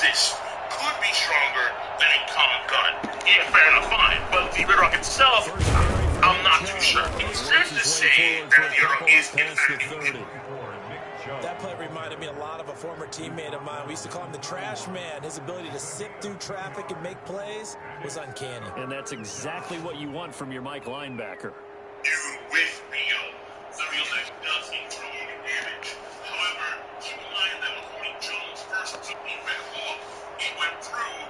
exists could be stronger than a common gun. Yeah, fair enough, fine. But the Red Rock itself, I'm not too sure. It's safe to say that the Red Rock is, in fact, that play reminded me a lot of a former teammate of mine. We used to call him the trash man. His ability to sift through traffic and make plays was uncanny. And that's exactly what you want from your Mike linebacker. Dude with Rio, the real life does internal damage. However, keep in mind that when Horny Jones first took the Red Hawk, it went through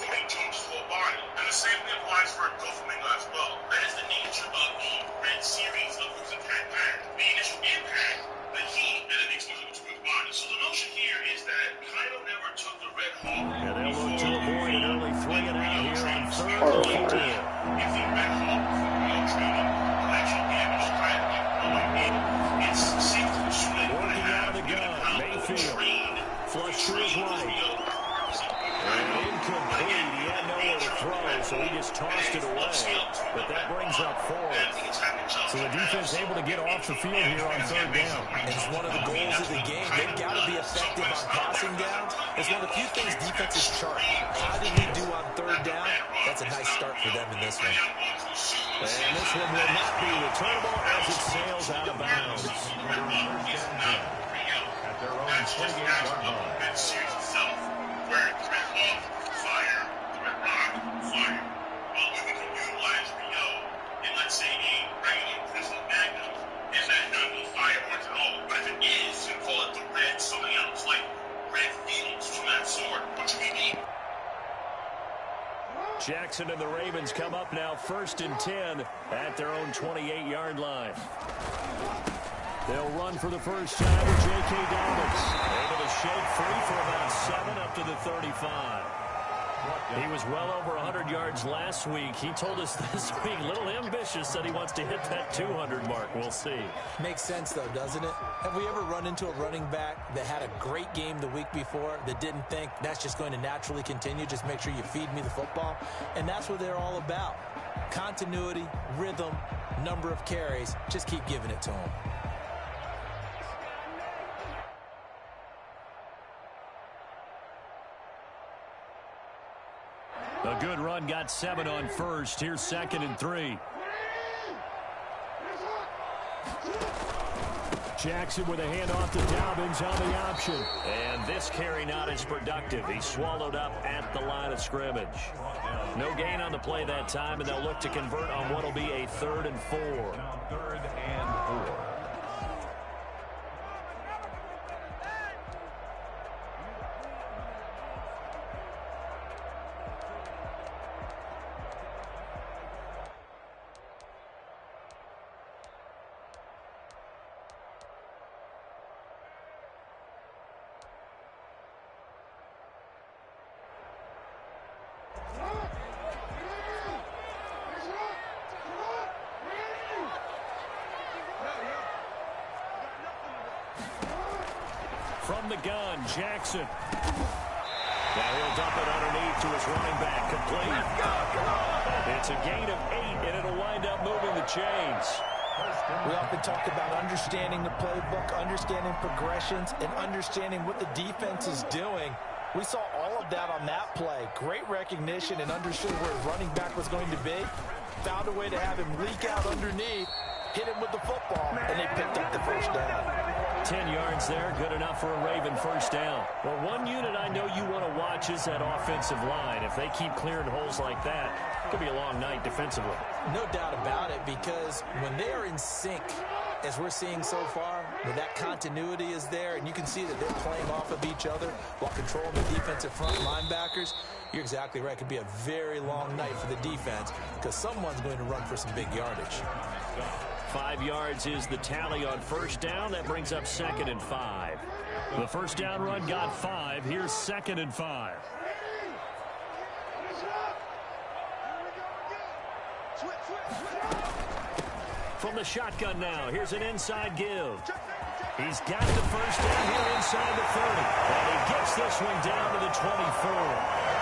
Horny Jones' whole body. And the same thing applies for Doflamingo as well. That is the nature of the Red series of who's attack pack. The initial impact, the heat, and then the exposure to his body. So the notion here is that Kyle never took the Red Hawk. And they'll look to avoid an early 3 and out here on 3rd and 4. If the Red Hawk from Rio training will actually damage Kyle like it's safe to assume that working out of the gun, Mayfield flush to his right. And incomplete. He had nowhere to throw, so he just tossed it away. But that brings up 4th. So the defense able to get off the field here on 3rd down. And it's one of the goals of the game. They've got to be effective on passing downs. It's one of the few things defenses chart. How did we do on 3rd down? That's a nice start for them in this one. And this one will not be returnable as it sails out of bounds. At their own 28-yard line. Where the Red Hawk, fire, the Red Rock, fire. Well, if we can utilize Rio in, let's say, a regular Pistol Magnum, is that not be fireworks at all? But if it is, you call it the Red something else, like Red Phoenix from that sort, which we need. Jackson and the Ravens come up now 1st and 10 at their own 28-yard line. They'll run for the first time with J.K. Dobbins. Able to shake free for about 7 up to the 35. He was well over 100 yards last week. He told us this week, a little ambitious, said he wants to hit that 200 mark. We'll see. Makes sense, though, doesn't it? Have we ever run into a running back that had a great game the week before that didn't think that's just going to naturally continue? Just make sure you feed me the football. And that's what they're all about. Continuity, rhythm, number of carries. Just keep giving it to them. A good run, got 7 on 1st. Here's 2nd and 3. Jackson with a handoff to Dobbins on the option. And this carry not as productive. He swallowed up at the line of scrimmage. No gain on the play that time, and they'll look to convert on what will be a 3rd and 4. 3rd and 4. From the gun, Jackson. Now he'll dump it underneath to his running back, complete. It's a gain of 8, and it'll wind up moving the chains. We often talk about understanding the playbook, understanding progressions, and understanding what the defense is doing. We saw all of that on that play. Great recognition and understood where his running back was going to be. Found a way to have him leak out underneath, hit him with the football, and they picked up the first down. 10 yards there, good enough for a Raven first down. Well, one unit I know you want to watch is that offensive line. If they keep clearing holes like that, it could be a long night defensively. No doubt about it, because when they are in sync, as we're seeing so far, where that continuity is there, and you can see that they're playing off of each other while controlling the defensive front linebackers, you're exactly right. It could be a very long night for the defense because someone's going to run for some big yardage. 5 yards is the tally on first down. That brings up 2nd and 5. The first down run got 5. Here's 2nd and 5. From the shotgun now, here's an inside give. He's got the first down here inside the 30. And he gets this one down to the 24.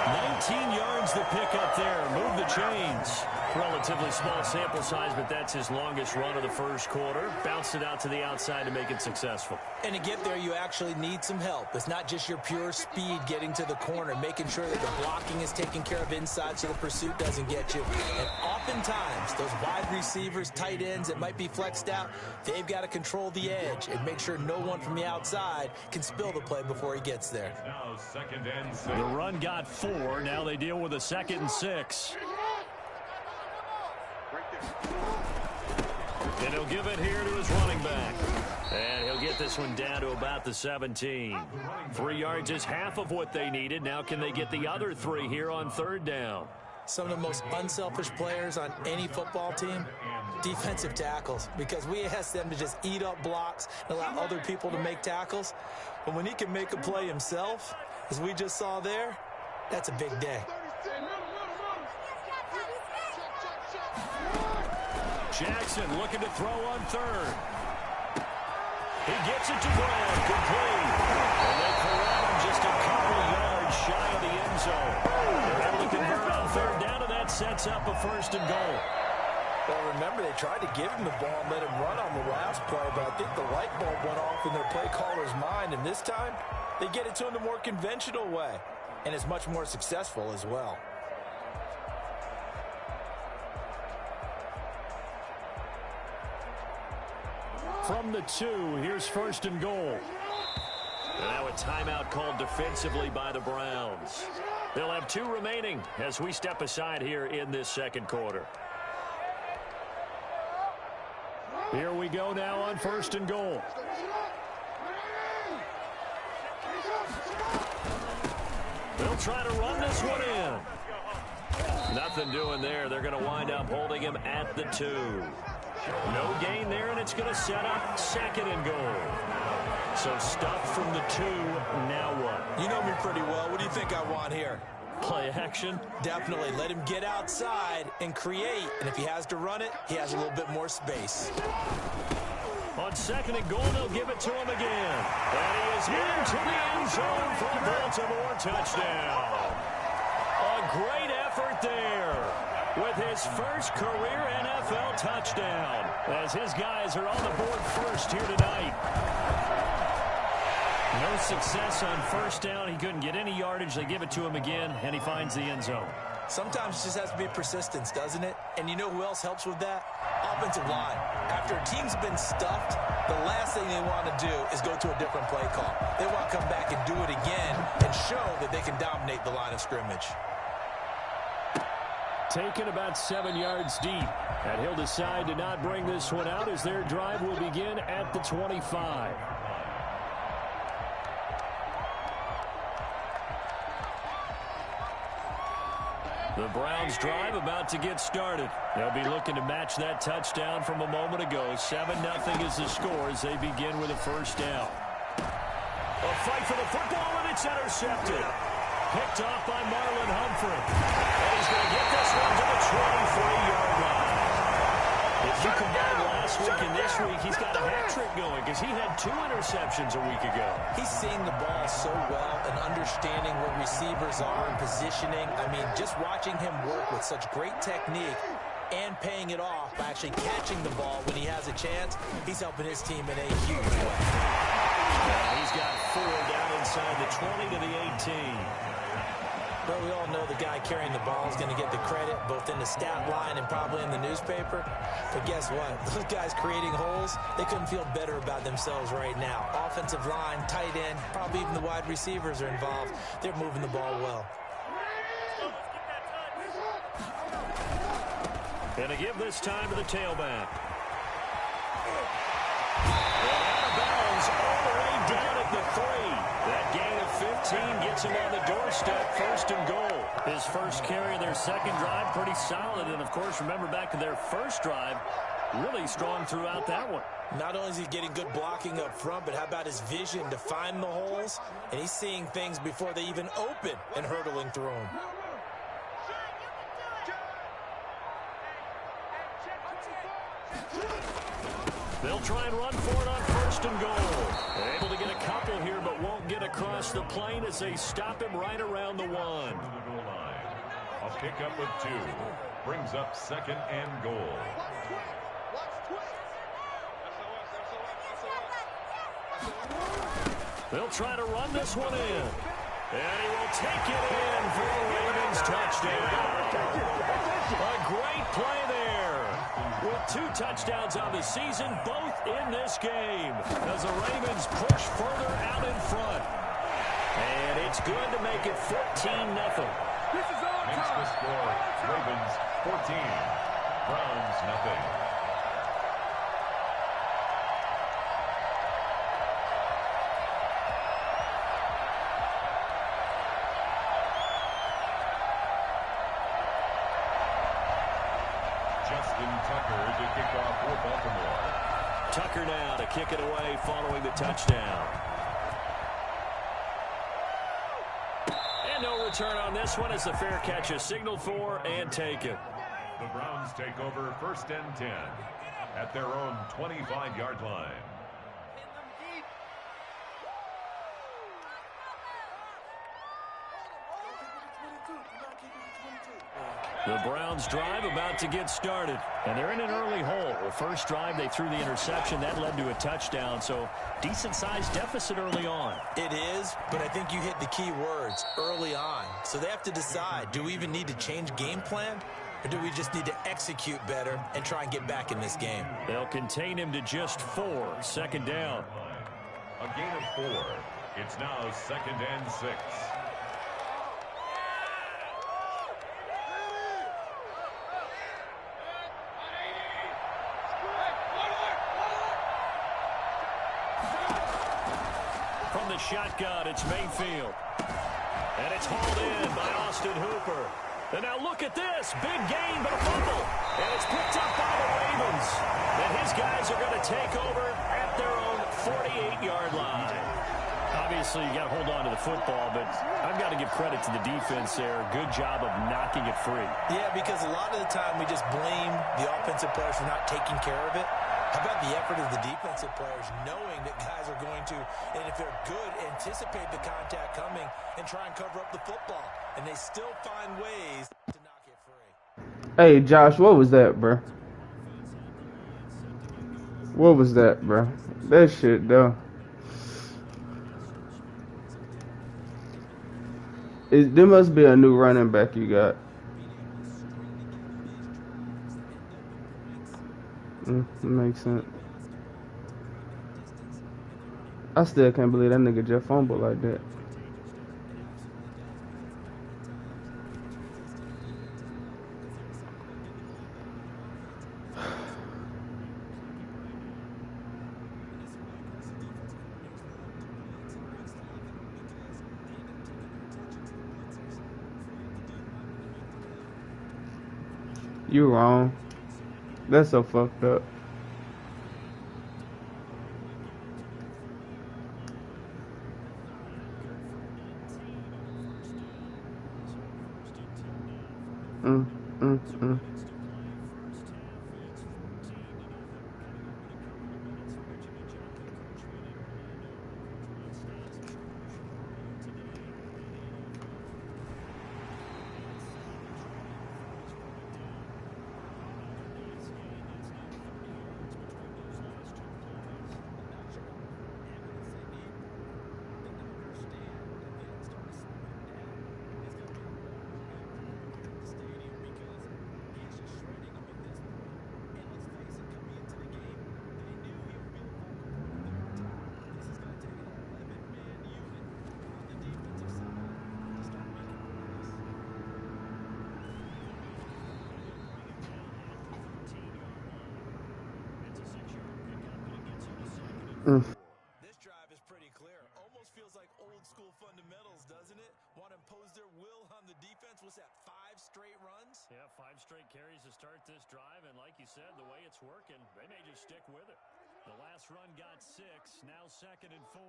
19 yards the pick up there. Move the chains. Relatively small sample size, but that's his longest run of the first quarter. Bounced it out to the outside to make it successful. And to get there, you actually need some help. It's not just your pure speed getting to the corner, making sure that the blocking is taken care of inside so the pursuit doesn't get you. And oftentimes, those wide receivers, tight ends that might be flexed out, they've got to control the edge and make sure no one from the outside can spill the play before he gets there. Now 2nd and 6. The run got 4. Now they deal with a 2nd and 6. And he'll give it here to his running back. And he'll get this one down to about the 17. 3 yards is half of what they needed. Now can they get the other 3 here on 3rd down? Some of the most unselfish players on any football team, defensive tackles, because we ask them to just eat up blocks and allow other people to make tackles. But when he can make a play himself, as we just saw there, that's a big day. Jackson looking to throw on 3rd. He gets it to Graham, complete. And they corral him just a couple yards shy of the end zone. They're able to convert on 3rd down, and that sets up a 1st and goal. Well, remember, they tried to give him the ball and let him run on the last play, but I think the light bulb went off in their play caller's mind, and this time they get it to him the more conventional way, and it's much more successful as well. From the 2, here's 1st and goal. And now a timeout called defensively by the Browns. They'll have 2 remaining as we step aside here in this 2nd quarter. Here we go now on 1st and goal. They'll try to run this one in. Nothing doing there. They're going to wind up holding him at the 2. No gain there, and it's going to set up 2nd and goal. So stuff from the 2, now what? You know me pretty well. What do you think I want here? Play action? Definitely. Let him get outside and create, and if he has to run it, he has a little bit more space. On 2nd and goal, they'll give it to him again. And he is into the end zone for a Baltimore touchdown. A great effort there with his first career NFL touchdown, as his guys are on the board first here tonight. No success on 1st down. He couldn't get any yardage. They give it to him again, and he finds the end zone. Sometimes it just has to be persistence, doesn't it? And you know who else helps with that? Offensive line. After a team's been stuffed, the last thing they want to do is go to a different play call. They want to come back and do it again and show that they can dominate the line of scrimmage. Taken about 7 yards deep, and he'll decide to not bring this one out as their drive will begin at the 25. The Browns drive about to get started. They'll be looking to match that touchdown from a moment ago. 7-0 is the score as they begin with a 1st down. A fight for the football, and it's intercepted. Picked off by Marlon Humphrey. And he's going to get this one to the 23-yard line. If you combine last week and this week, he's got a hat trick going because he had 2 interceptions a week ago. He's seeing the ball so well and understanding where receivers are and positioning. I mean, just watching him work with such great technique and paying it off by actually catching the ball when he has a chance, he's helping his team in a huge way. He's got 4 down inside the 20 to the 18. But we all know the guy carrying the ball is going to get the credit, both in the stat line and probably in the newspaper. But guess what? Those guys creating holes, they couldn't feel better about themselves right now. Offensive line, tight end, probably even the wide receivers are involved. They're moving the ball well. And to give this time to the tailback. And out of bounds all the way down at the 3. That gain of 15 gets him on the doorstep, 1st and goal. His first carry of their 2nd drive, pretty solid. And, of course, remember back to their 1st drive, really strong throughout that one. Not only is he getting good blocking up front, but how about his vision to find the holes? And he's seeing things before they even open and hurtling through them. They'll try and run for it on 1st and goal. Able to get a couple here, but won't get across the plane as they stop him right around the 1. A pickup of 2. brings up 2nd and goal. They'll try to run this one in. And he will take it in for a Ravens touchdown. A great play there. With 2 touchdowns on the season, both in this game, as the Ravens push further out in front. And it's good to make it 14-0. Makes the score Ravens 14, Browns nothing. Tucker to kick off for Baltimore. Tucker now to kick it away following the touchdown. And no return on this one as the fair catch is signaled for and taken. The Browns take over 1st and 10 at their own 25-yard line. The Browns drive about to get started. And they're in an early hole. The first drive, they threw the interception. That led to a touchdown. So decent-sized deficit early on. It is, but I think you hit the key words, early on. So they have to decide, do we even need to change game plan? Or do we just need to execute better and try and get back in this game? They'll contain him to just 4. 2nd down. A gain of 4. It's now 2nd and 6. From the shotgun, it's Mayfield. And it's hauled in by Austin Hooper. And now look at this. Big gain, but a fumble. And it's picked up by the Ravens. And his guys are going to take over at their own 48-yard line. Obviously, you got to hold on to the football, but I've got to give credit to the defense there. Good job of knocking it free. Yeah, because a lot of the time we just blame the offensive players for not taking care of it. How about the effort of the defensive players knowing that guys are going to, and if they're good, anticipate the contact coming and try and cover up the football. And they still find ways to knock it free. Hey, Josh, what was that, bro? What was that, bro? That shit, though. There must be a new running back you got. Makes sense. I still can't believe that nigga just fumbled like that. You wrong. That's so fucked up. This drive is pretty clear. Almost feels like old school fundamentals, doesn't it? Want to impose their will on the defense. What's that, 5 straight runs? Yeah, 5 straight carries to start this drive. And like you said, the way it's working, they may just stick with it. The last run got 6, now 2nd and 4.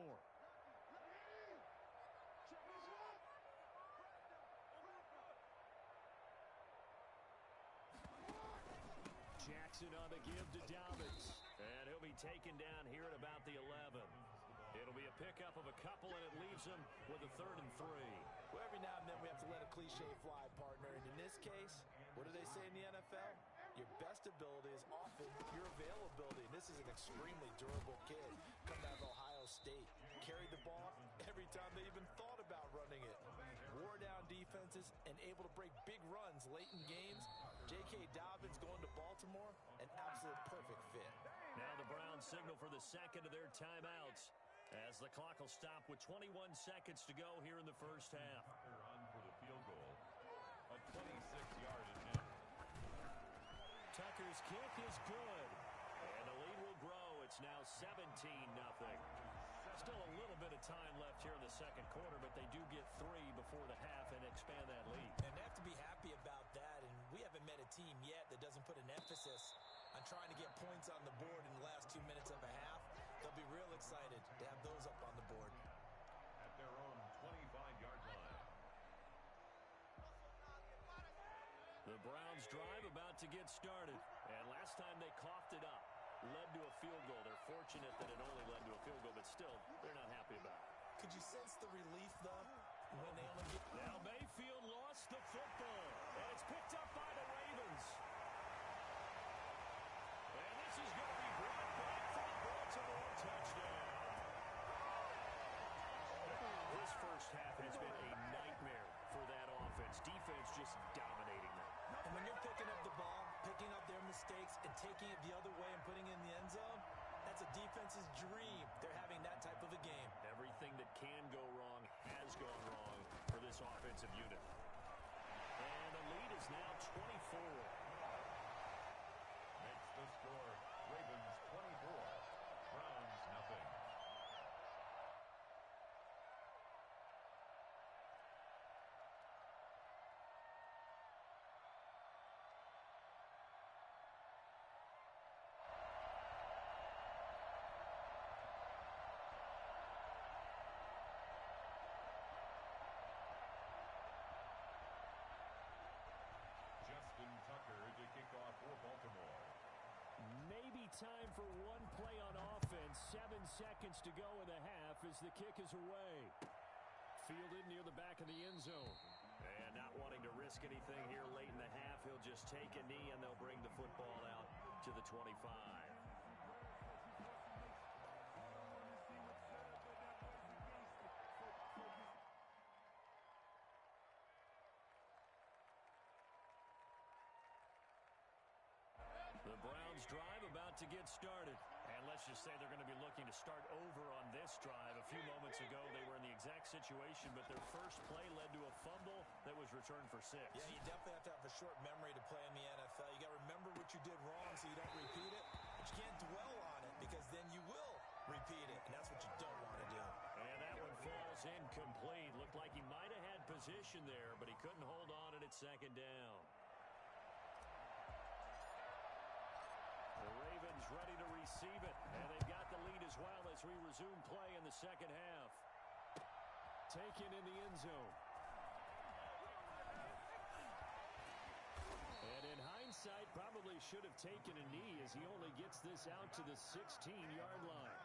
Jackson on the give to Dobbins. And he'll be taken down here at about the 11. It'll be a pickup of a couple, and it leaves him with a 3rd and 3. Well, every now and then we have to let a cliche fly, partner. And in this case, What do they say in the NFL? Your best ability is often your availability. And this is an extremely durable kid coming out of Ohio State. Carried the ball every time they even thought about running it. Wore down defenses and able to break big runs late in games. J.K. Dobbins going to Baltimore, an absolute perfect fit. Now the Browns signal for the second of their timeouts as the clock will stop with 21 seconds to go here in the first half. They're on for the field goal. A 26-yard attempt. Tucker's kick is good. And the lead will grow. It's now 17-0. Still a little bit of time left here in the second quarter, but they do get 3 before the half and expand that lead. And they have to be happy about that. And we haven't met a team yet that doesn't put an emphasis on trying to get points on the board in the last 2 minutes of a half. They'll be real excited to have those up on the board. At their own 25-yard line. The Browns drive about to get started. And last time they coughed it up, led to a field goal. They're fortunate that it only led to a field goal, but still, they're not happy about it. Could you sense the relief, though, when they only get... Now Mayfield lost the football, and it's picked up by the Ravens. And this is going to be brought back for the Baltimore touchdown. This first half has been a nightmare for that offense. Defense just dominating them. And when you're picking up the ball, picking up their mistakes, and taking it the other way and putting it in the end zone, that's a defense's dream. They're having that type of a game. Everything that can go wrong has gone wrong for this offensive unit. And the lead is now 24. Makes the score. Ravens 24. Browns nothing. Tucker to kick off for Baltimore. Maybe time for one play on offense. 7 seconds to go in the half as the kick is away. Fielded near the back of the end zone. And not wanting to risk anything here late in the half, he'll just take a knee and they'll bring the football out to the 25. The Browns drive about to get started. And let's just say they're going to be looking to start over on this drive. A few moments ago, they were in the exact situation, but their first play led to a fumble that was returned for 6. Yeah, you definitely have to have a short memory to play in the NFL. You got to remember what you did wrong so you don't repeat it. But you can't dwell on it because then you will repeat it, and that's what you don't want to do. And that one falls incomplete. Looked like he might have had position there, but he couldn't hold on at second down. The Ravens ready to receive it, and they've got the lead as well as we resume play in the second half. Taken in the end zone. And in hindsight, probably should have taken a knee as he only gets this out to the 16-yard line.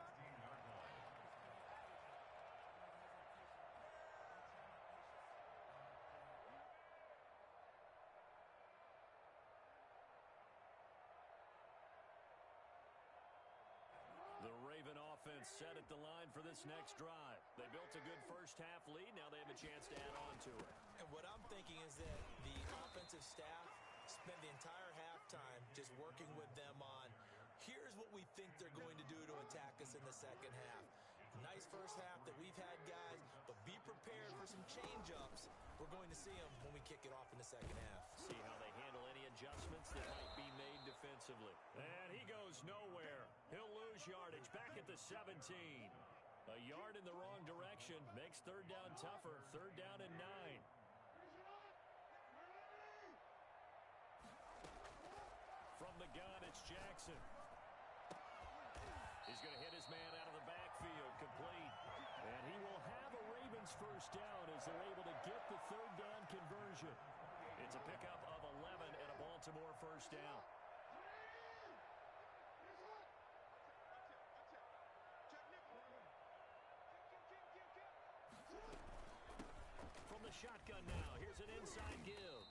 The Raven offense set at the line for this next drive. They built a good first half lead. Now they have a chance to add on to it. And what I'm thinking is that the offensive staff spent the entire halftime just working with them on, here's what we think they're going to do to attack us in the second half. Nice first half that we've had, guys, but be prepared for some change-ups. We're going to see them when we kick it off in the second half. See how they handle any adjustments that might be made defensively. And he goes nowhere. He'll lose yardage back at the 17. A yard in the wrong direction makes third down tougher. Third down and 9. From the gun, it's Jackson. He's going to hit his man out of the backfield, complete. And he will have a Ravens first down as they're able to get the third down conversion. It's a pickup of 11 and a Baltimore first down. From the shotgun now, here's an inside give.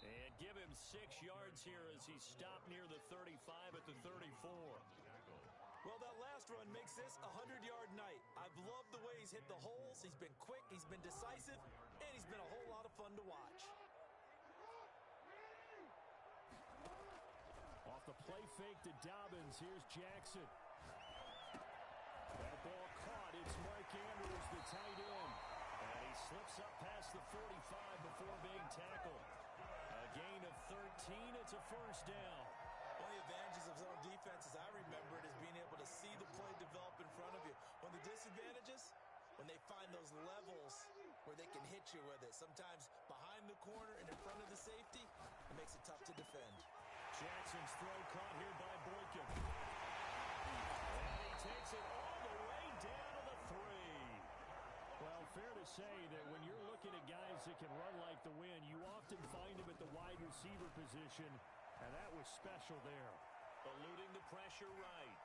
And give him 6 yards here as he stopped near the 35 at the 34. Well, that last run makes this a 100-yard night. I've loved the way he's hit the holes. He's been quick, he's been decisive, and he's been a whole lot of fun to watch. Off the play fake to Dobbins, here's Jackson. That ball caught. It's Mike Andrews, the tight end. And he slips up past the 45 before being tackled. A gain of 13. It's a first down. One of the advantages of zone defense, as I remember it, is being able to see the play develop in front of you. One of the disadvantages, when they find those levels where they can hit you with it. Sometimes behind the corner and in front of the safety, it makes it tough to defend. Jackson's throw caught here by Boykin. And he takes it all the way down to the 3. Well, fair to say that when you're looking at guys that can run like the wind, you often find them at the wide receiver position. And that was special there. Eluding the pressure right.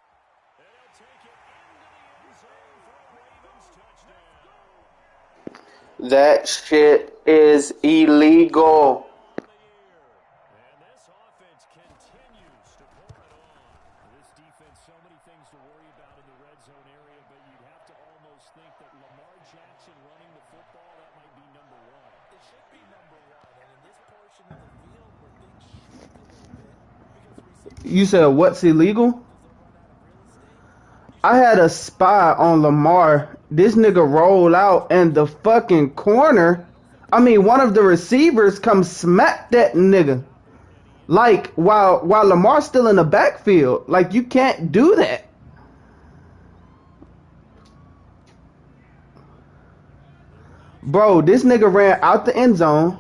And he'll take it into the end zone for a Ravens touchdown. That shit is illegal. And this offense continues to pour it on. This defense, so many things to worry about in the red zone area, but you'd have to almost think that Lamar Jackson running the football, that might be number 1. It should be number 1, and in this portion of the field where things shrink a little bit because the receivers... You said what's illegal? I had a spy on Lamar. This nigga roll out and the fucking corner. I mean, one of the receivers come smack that nigga. Like, while Lamar's still in the backfield. Like, you can't do that. Bro, this nigga ran out the end zone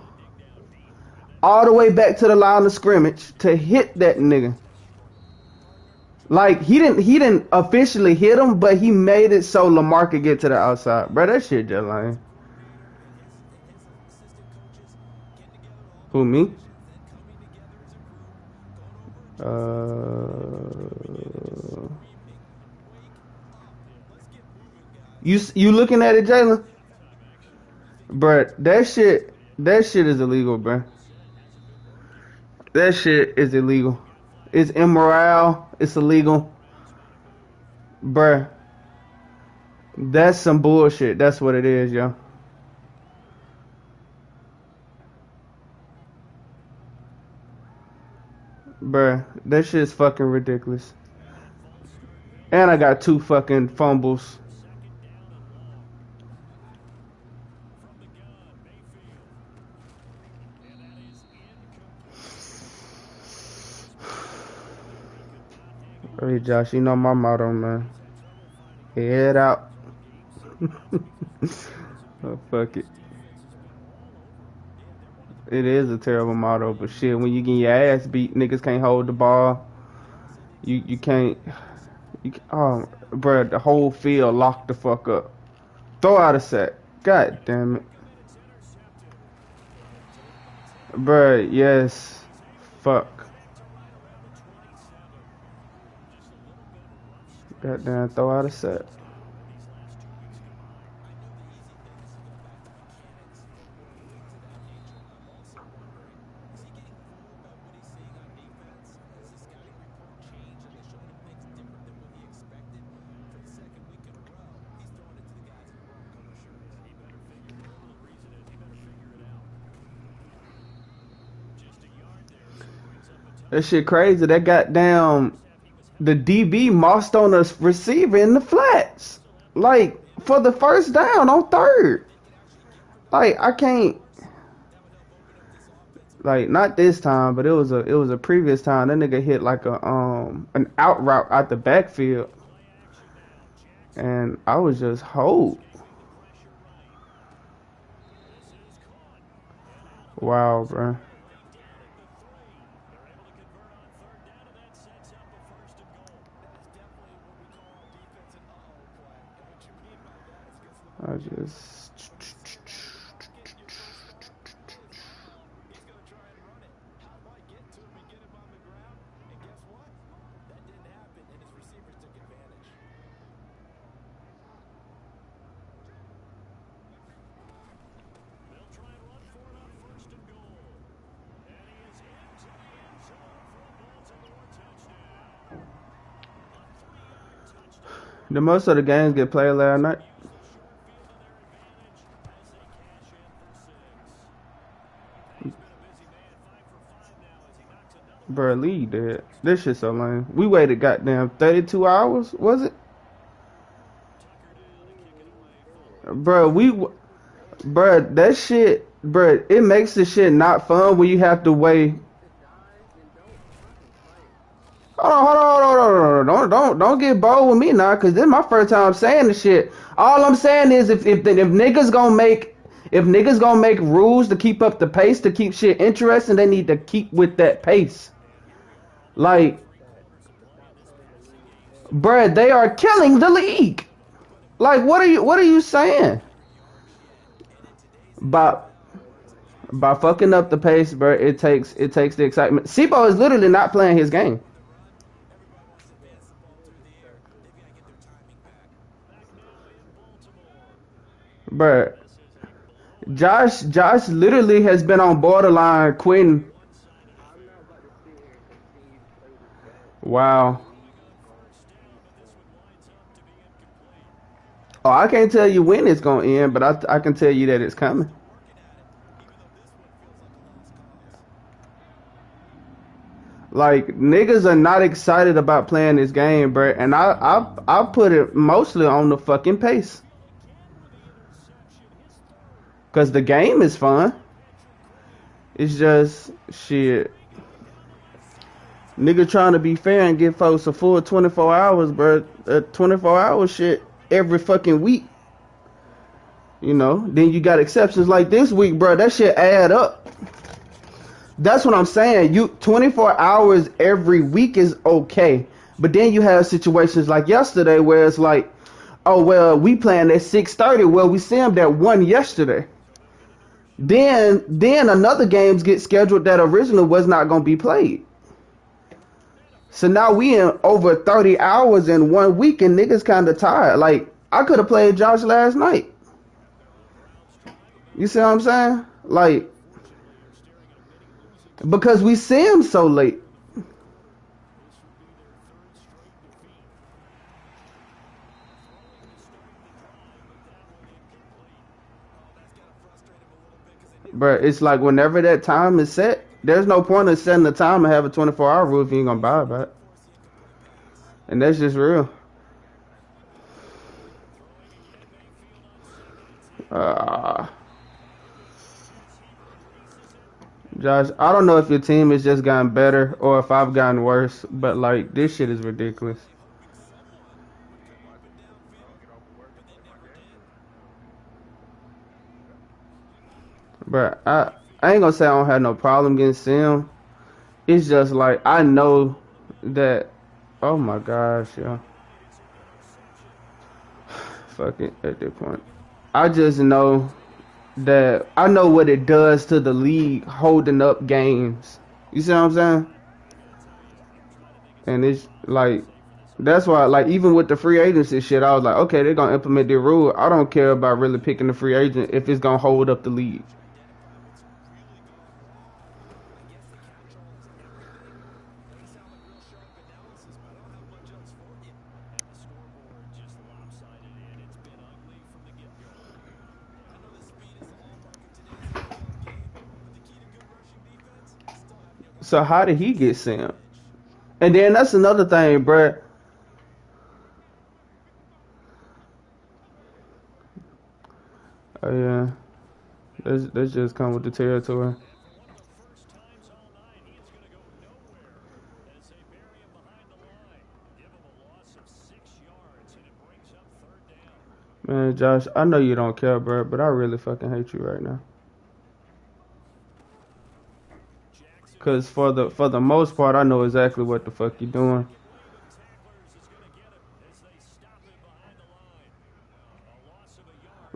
all the way back to the line of scrimmage to hit that nigga. Like, he didn't officially hit him, but he made it so Lamar could get to the outside. Bro, that shit just lame. Who, me? You looking at it, Jalen? Bruh, that shit is illegal, bruh. That shit is illegal. It's immoral. It's illegal. Bruh. That's some bullshit. That's what it is, yo. Bruh, that shit's fucking ridiculous. And I got 2 fucking fumbles. Hey, Josh, you know my motto, man. Head out. Oh, fuck it. It is a terrible motto, but shit, when you get your ass beat, niggas can't hold the ball. You can't. Oh, bruh, the whole field locked the fuck up. Throw out a sack. God damn it. Bruh, yes. Fuck. Goddamn, throw out a sack. That shit crazy. That goddamn the DB mossed on a receiver in the flats. Like, for the first down on 3rd. Like, I can't. Like, not this time, but it was a previous time. That nigga hit like a an out route out the backfield. And I was just hold. Wow, bro. I just... The most of the games get played last night. Bro, lead dead. This shit so lame. We waited goddamn 32 hours, was it? Bro, bro, that shit, bro, it makes the shit not fun when you have to wait. Hold on. Don't get bold with me now, cause this is my first time saying the shit. All I'm saying is if niggas gonna make rules to keep up the pace, to keep shit interesting, they need to keep with that pace. Like, bruh, they are killing the league. Like, what are you saying? By fucking up the pace, bruh, it takes the excitement. Sibo is literally not playing his game. Bruh, Josh literally has been on borderline quitting. Wow. Oh, I can't tell you when it's gonna end, but I can tell you that it's coming. Like, niggas are not excited about playing this game, bro, and I put it mostly on the fucking pace. Cause the game is fun. It's just shit. Nigga trying to be fair and give folks a full 24 hours, bro. 24 hour shit every fucking week. You know, then you got exceptions like this week, bro. That shit add up. That's what I'm saying. 24 hours every week is okay. But then you have situations like yesterday where it's like, oh, well, we playing at 6:30. Well, we see them at 1 yesterday. Then another games get scheduled that originally was not going to be played. So now we in over 30 hours in 1 week and niggas kind of tired. Like, I could have played Josh last night. You see what I'm saying? Like, because we see him so late. But it's like whenever that time is set, there's no point in setting the time and have a 24-hour rule if you ain't gonna buy about it. And that's just real. Josh, I don't know if your team has just gotten better or if I've gotten worse, but like this shit is ridiculous. But I ain't gonna say I don't have no problem getting Sim. It's just like I know that. Oh my gosh, yo. Fuck it at that point. I just know that I know what it does to the league holding up games. You see what I'm saying? And it's like that's why, like, even with the free agency shit, I was like, okay, they're gonna implement their rule. I don't care about really picking the free agent if it's gonna hold up the league. So how did he get sent? And then that's another thing, bruh. Oh yeah, that's just come with the territory. Man, Josh, I know you don't care, bruh, but I really fucking hate you right now. Cause for the most part, I know exactly what the fuck you doing.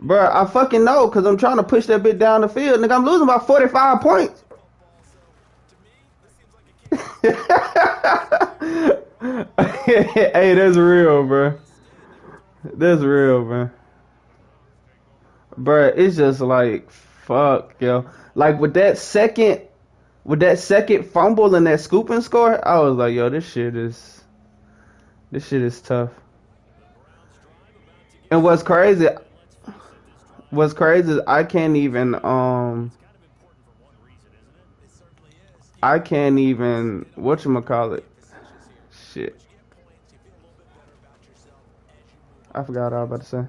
Bruh, I fucking know, cause I'm trying to push that bit down the field. Nigga, I'm losing by 45 points. Hey, that's real, bruh. That's real, man. Bruh, it's just like, fuck, yo. Like with that second fumble and that scooping score, I was like, yo, this shit is tough. And what's crazy is I can't even whatchamacallit. Shit. I forgot what I was about to say.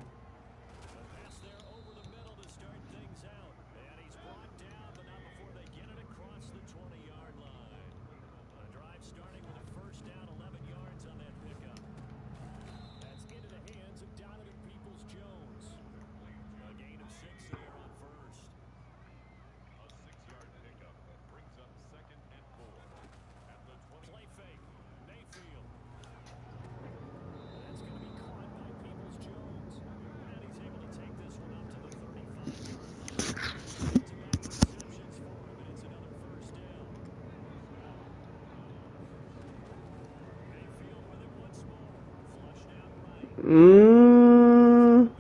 Mm,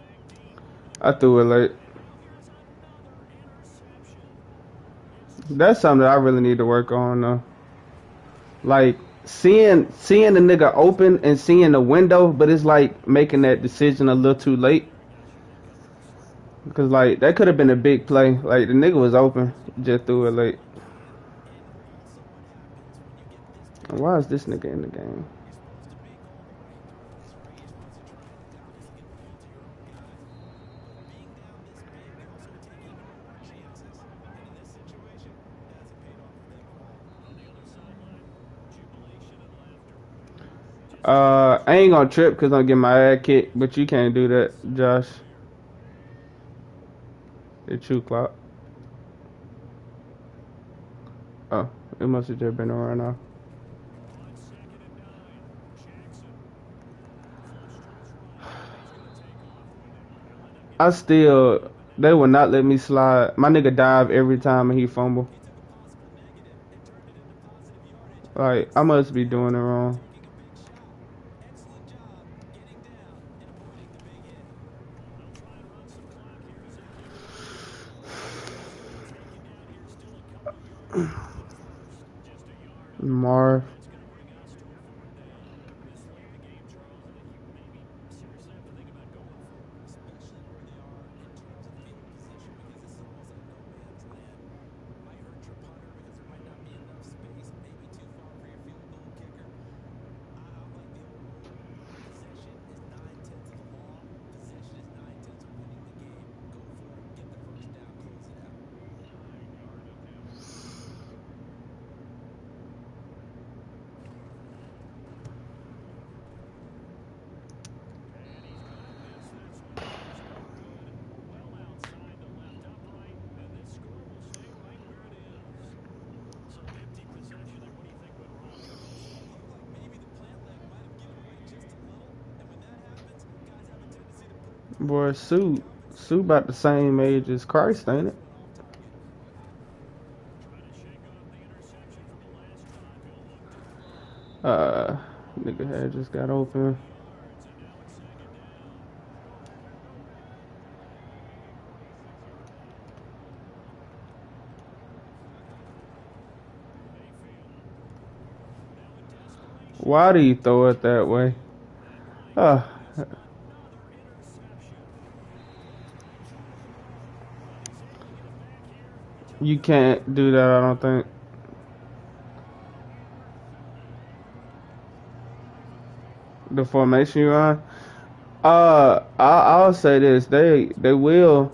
I threw it late. That's something that I really need to work on though. Like seeing the nigga open and seeing the window, but it's like making that decision a little too late. Cause like that could have been a big play. Like the nigga was open, just threw it late. Why is this nigga in the game? I ain't gonna trip because I'm getting my ass kicked, but you can't do that, Josh. It's 2 o'clock. Oh, it must have just been around now. They will not let me slide. My nigga dive every time and he fumble. Like, I must be doing it wrong. Marv. Boy, Sue about the same age as Christ, ain't it? Uh, Nigga had just got open. Why do you throw it that way? Uh, you can't do that, I don't think. The formation you're on. I'll say this. They will.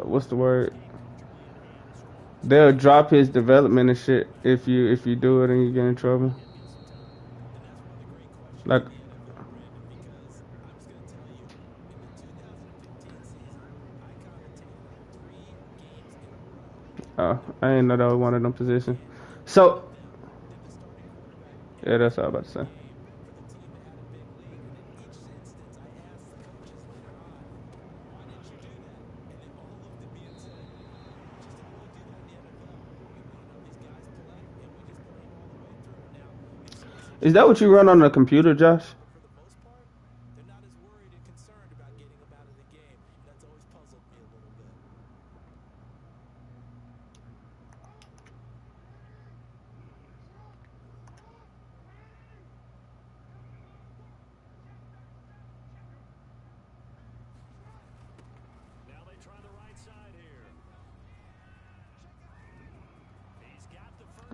What's the word? They'll drop his development and shit if you do it and you get in trouble. Like, I ain't know that was one of them positions. So, yeah, that's all I'm about to say. Is that what you run on the computer, Josh?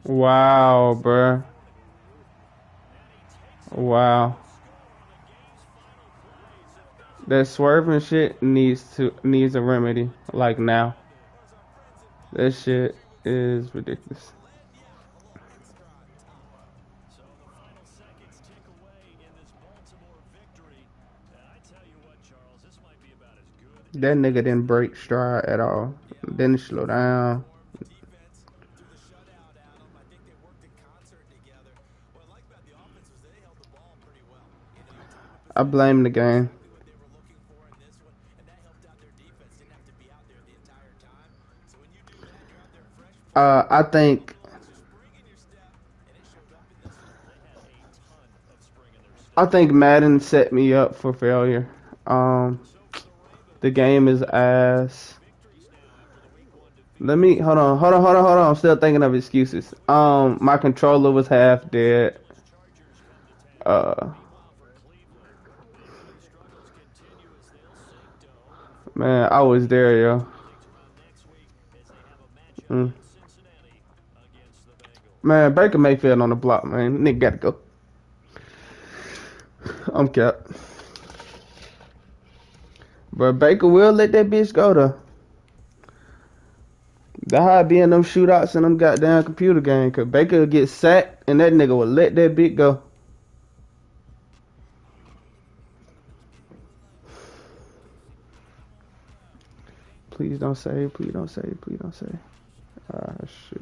Wow, bruh. Wow. That swerving shit needs a remedy. Like now. That shit is ridiculous. That nigga didn't break stride at all. Didn't slow down. I blame the game. I think Madden set me up for failure. The game is ass. Let me hold on. I'm still thinking of excuses. My controller was half dead. Uh, man, I was there, yo. Mm. Man, Baker Mayfield on the block, man. Nigga gotta go. I'm capped. But Baker will let that bitch go though. That's how I be in them shootouts and them goddamn computer games. Cause Baker will get sacked and that nigga will let that bitch go. Please don't save. Please don't save. Please don't save. Ah, shit.